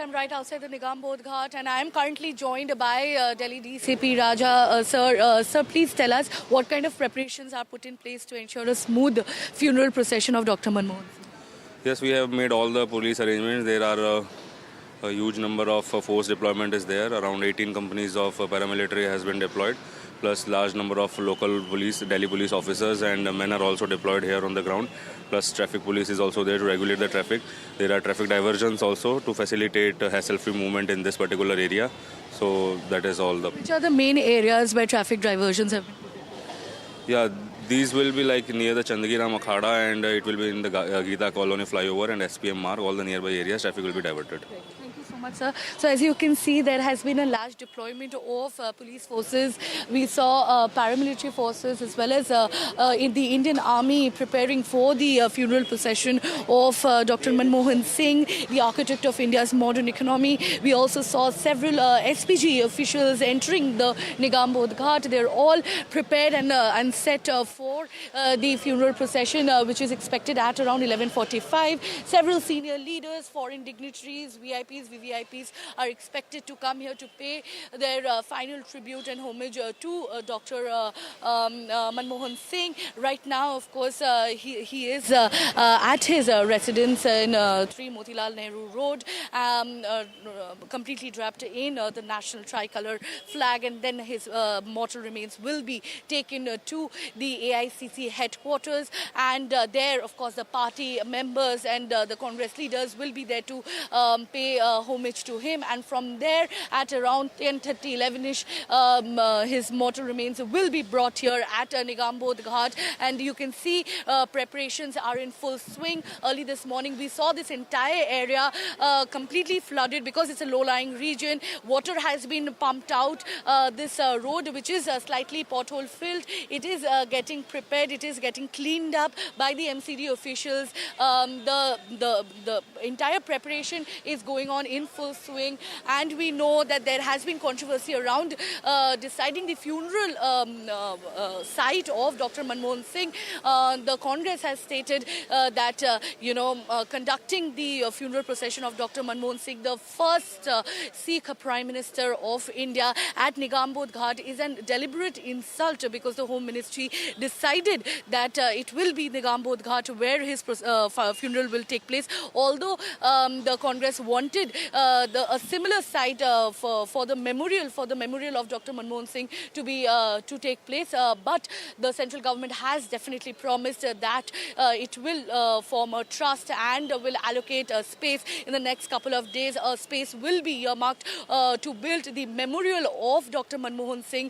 I'm right outside the Nigam Bodh Ghat, and I am currently joined by Delhi DCP Raja. Sir, please tell us what kind of preparations are put in place to ensure a smooth funeral procession of Dr. Manmohan Singh. Yes, we have made all the police arrangements. There are a huge number of force deployment is there. Around 18 companies of paramilitary has been deployed, plus large number of local police, Delhi police officers and men are also deployed here on the ground. Plus traffic police is also there to regulate the traffic. There are traffic diversions also to facilitate hassle-free movement in this particular area. So that is all the. Which are the main areas where traffic diversions have been put in? Yeah, these will be like near the Chandagiram Akhada and it will be in the Gita Colony flyover and SPM Marg. All the nearby areas, traffic will be diverted. Great. Thank you so much, sir. So as you can see, there has been a large deployment of police forces. We saw paramilitary forces as well as in the Indian Army preparing for the funeral procession of Dr. Manmohan Singh, the architect of India's modern economy. We also saw several SPG officials entering the Nigam Bodh Ghat. They're all prepared and set for the funeral procession, which is expected at around 11:45. Several senior leaders, foreign dignitaries, VIPs, VVIPs are expected to come here to pay their final tribute and homage to Dr. Manmohan Singh. Right now, of course, he is at his residence in 3 Motilal Nehru Road, completely draped in the national tricolour flag, and then his mortal remains will be taken to the AICC headquarters, and there, of course, the party members and the Congress leaders will be there to pay homage to him, and from there at around 10:30, 11ish, his mortal remains will be brought here at Nigam Bodh Ghat, and you can see preparations are in full swing. Early this morning, we saw this entire area completely flooded because it's a low-lying region. Water has been pumped out. This road, which is slightly pothole-filled, it is getting prepared. It is getting cleaned up by the MCD officials. The entire preparation is going on in full swing, and we know that there has been controversy around deciding the funeral site of Dr. Manmohan Singh. The Congress has stated that conducting the funeral procession of Dr. Manmohan Singh, the first Sikh Prime Minister of India, at Nigam Bodh Ghat is a deliberate insult, because the Home Ministry decided that it will be Nigam Bodh Ghat where his funeral will take place. Although the Congress wanted a similar site for the memorial of Dr. Manmohan Singh to take place, but the central government has definitely promised that it will form a trust and will allocate a space in the next couple of days. A space will be earmarked to build the memorial of Dr. Manmohan Singh.